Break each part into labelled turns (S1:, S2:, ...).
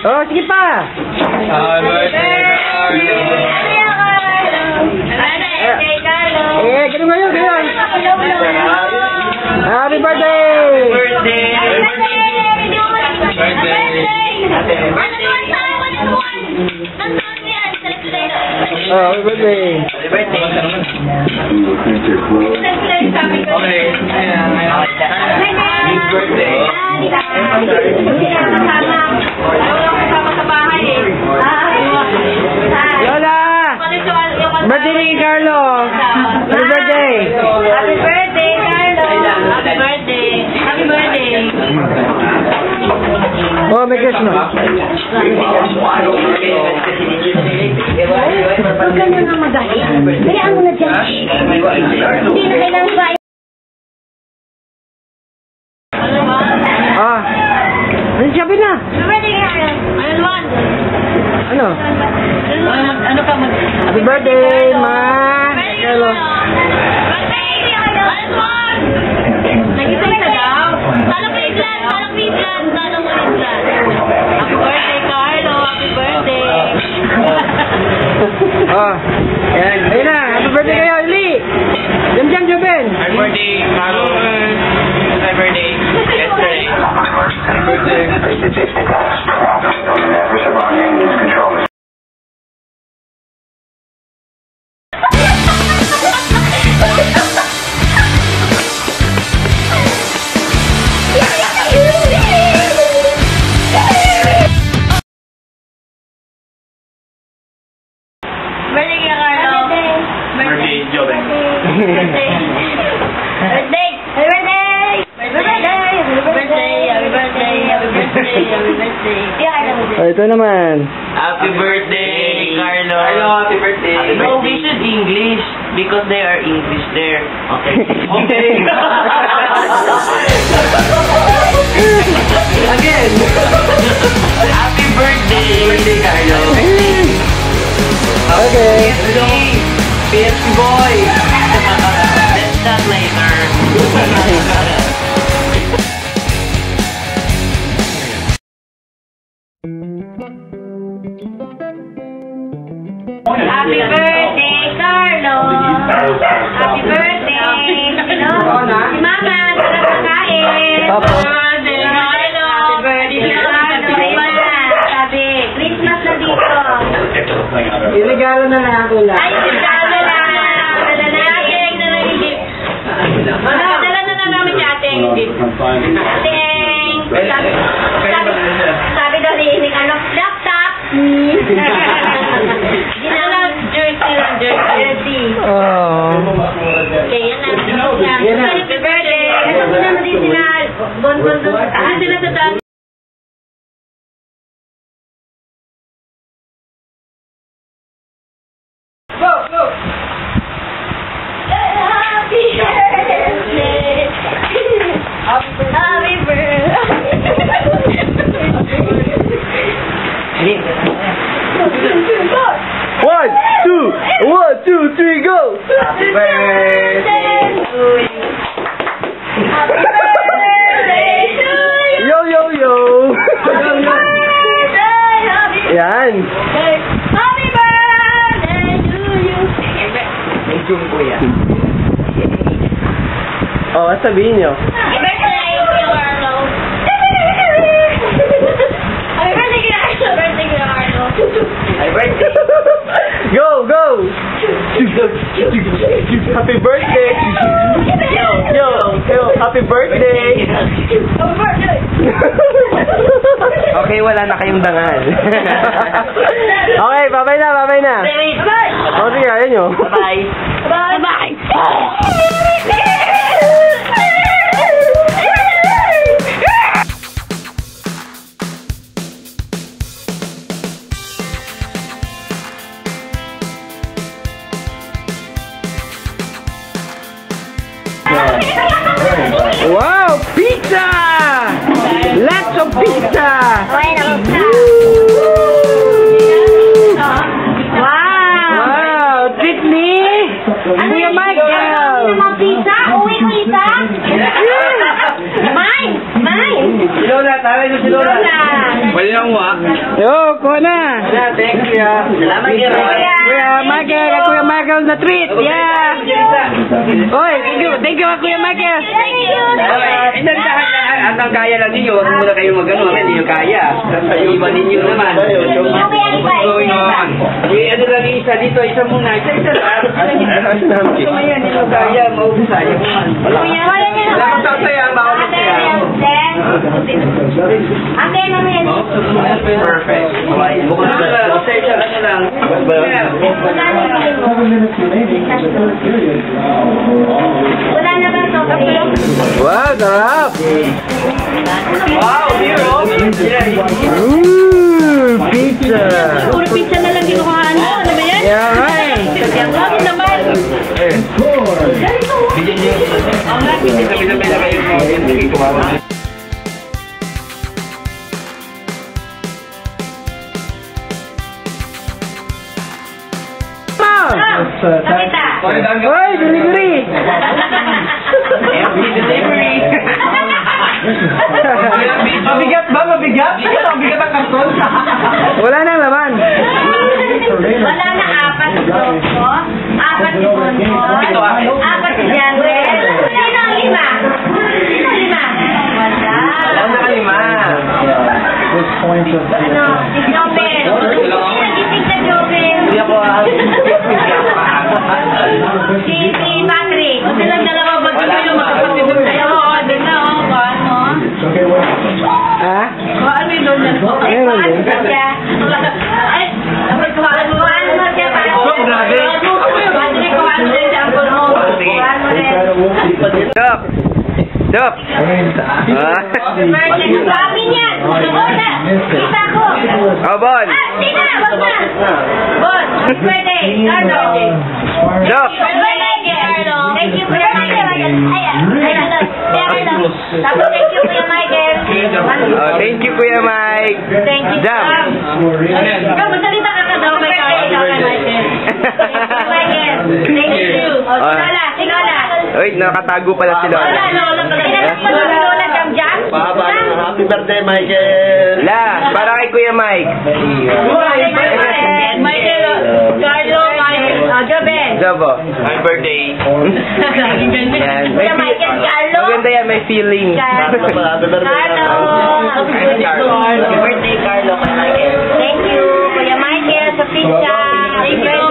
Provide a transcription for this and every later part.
S1: Oh, sige pa. Eh, ganun ngayon, ganun. Happy birthday! Oh, happy birthday.
S2: Happy birthday.
S3: Okay. Happy birthday.
S1: Lola! Birthday ni Carlo! Happy birthday!
S2: Happy birthday, Carlo! Happy birthday! Happy birthday!
S1: Oh, may Christmas.
S2: Huwag ka na nga magalit. Hayaan mo na dyan. Hindi na kailangan ba?
S1: Ah. Ano sabi na?
S2: Happy birthday, Carlo!
S1: Ano?
S2: Ano ka mag...
S1: Happy birthday, Ma! Carlo.
S2: Nag-isip na daw. Talong Queensland! Talong Queensland! Talong Queensland! Happy birthday, Carlo! Happy birthday!
S1: Oh. Yan. Ayun na. Happy birthday kayo, Eli! Jam, Joben!
S3: Happy birthday, Carlo. Happy birthday. Yesterday. Happy birthday.
S2: Birthday kaya, Carlo!
S3: Birthday, Joven.
S2: Birthday! Birthday! Happy birthday! Happy birthday! Happy birthday! Happy birthday! Happy birthday! Happy birthday!
S1: Oh, ito naman.
S3: Happy birthday, Carlo.
S4: Carlo, happy birthday.
S3: No, they should English because they are English there. Okay.
S4: Okay. Again.
S3: Happy birthday.
S4: Happy birthday, Carlo.
S1: Okay.
S4: PSP boy.
S3: Let's talk later.
S2: Happy birthday, Carlo! Happy birthday! Si Mama, sarap kakain!
S1: Papa.
S2: Happy birthday, Carlo! Happy birthday, Carlo! Sabi, Christmas na dito!
S1: Iligalo na lang ako lang.
S2: Ay, sigado na! Dala natin na lang yung gift. Dala na lang namin si ate yung gift. Ate, sabi daw ni Ining, ano, laptop! Ginala, jersey lang, jersey.
S1: Oh.
S2: Okay, yan na. Happy birthday! Ano mo naman din sila? Bon doon. Sila sa taas.
S1: Go!
S2: Happy birthday! Happy
S1: One, two, three, go!
S2: Happy birthday to you! Happy birthday to you!
S1: Yo! Yan.
S2: Happy birthday to you!
S4: Medyo ko yan.
S1: Oh, sabihin nyo.
S2: Happy birthday, Kuya Carlo! Happy birthday, Kuya Carlo!
S4: Happy birthday.
S1: Go! Happy birthday! Yo! Happy birthday! Okay, wala na kayong dangal. Okay, babay na.
S2: Bye!
S1: O, sige, ayun nyo.
S2: Bye! Bye!
S1: Wow! Pizza! Lots of pizza! Wow! Treat me! Kuya Michael!
S2: Pizza? Uwi ko isa? Mine!
S4: Si Lola, tawag nyo si Lola.
S2: Lola!
S3: Wala lang mo ah.
S1: Yo, kuha na.
S4: Thank you. Salamat kayo.
S1: Kuya Michael, Kuya Michael na treat. Yeah. Oy, thank you, Kuya Michael.
S4: At ang kaya lang ninyo, huwag muna kayo mag-ano, hindi nyo kaya. Iba ninyo naman. Going on. Ano lang yung isa dito, isa muna. Isa lang. Sumayan, hindi mo kaya, maubusay. Wala kang tausaya, maubos kaya.
S2: Ate, naman yan.
S4: Perfect. Bukod na lang, isa ano lang.
S2: Wala na ba ito?
S1: Wow, sarap.
S4: Wow, hero.
S1: Pizza.
S2: Puro pizza na lang kinuhaan mo. Ano ba yan?
S1: Yeah, right.
S2: Bakit naman?
S4: Bigyan niyo. Sabi-sabi na kayo. Hindi kumawa.
S2: Pakita.
S1: Oy, delivery.
S4: Delivery. Mabigat ba? Mabigat? Mabigat ang karton?
S1: Wala nang laman.
S2: Wala na apat si Doko, apat si Bonbon, apat si Janwell. Sino ang lima? Sino ang lima? Wala.
S4: Alam na kalima.
S2: Ano? Si Jobel. Nagising sa Jobel.
S4: Hindi ako
S2: Si Patrick. O silang dalawa ba dito yung magkapatid ng tayo? Oo, din na o. Paano?
S1: Ha?
S2: Paano yung doon yan? Ay, paano mo siya? Ay, dapat kuhaan mo. Kuhaan mo siya.
S4: grabe.
S2: Patrick, kuhaan mo siya. Kuhaan mo rin.
S1: Dok. Dok.
S2: Sabi niya. Una. Kita ko.
S1: Oh, Bon.
S2: Ah, Tina, wag na. Bon, happy birthday, Carlo.
S1: Dok.
S2: Happy birthday, Carlo. Thank you, Kuya Michael. Tapos thank you, Kuya Michael.
S1: Oh, thank you, Kuya Mike.
S2: Thank you,
S1: Jam.
S2: Ikaw, magsalita ka ka daw kay Michael. Michael, thank you. O, si Lola.
S1: Wait, nakatago pala si Lola.
S2: Lola, Kinalak mo si Lola Jam Jam?
S4: Happy birthday, Michael.
S1: La, para kay Kuya Mike.
S2: Michael, Carlo, Jobel.
S1: Jobo.
S3: Happy birthday.
S1: Yan.
S2: Kuya Michael, Carlo.
S1: Maganda yan, may feeling.
S2: Carlo.
S4: Happy birthday.
S2: Happy birthday, Carlo. Thank you, Kuya Michael, sa pizza. Thank you,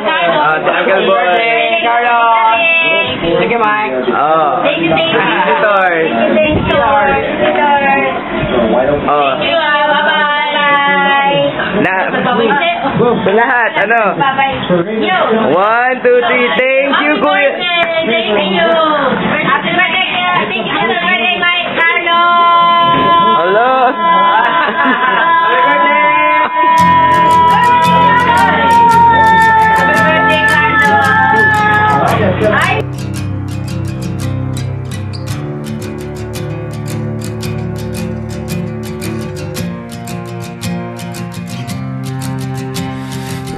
S2: Carlo.
S1: Si Uncle Boy.
S4: Carlo. Thank you, Mike.
S1: Oh.
S2: Thank you.
S1: Visitor.
S2: Thank you.
S1: Oh.
S2: Thank you, bye-bye.
S1: Sa lahat, ano?
S2: Bye-bye.
S1: 1, 2, 3, thank you, Kuya.
S2: Thank you.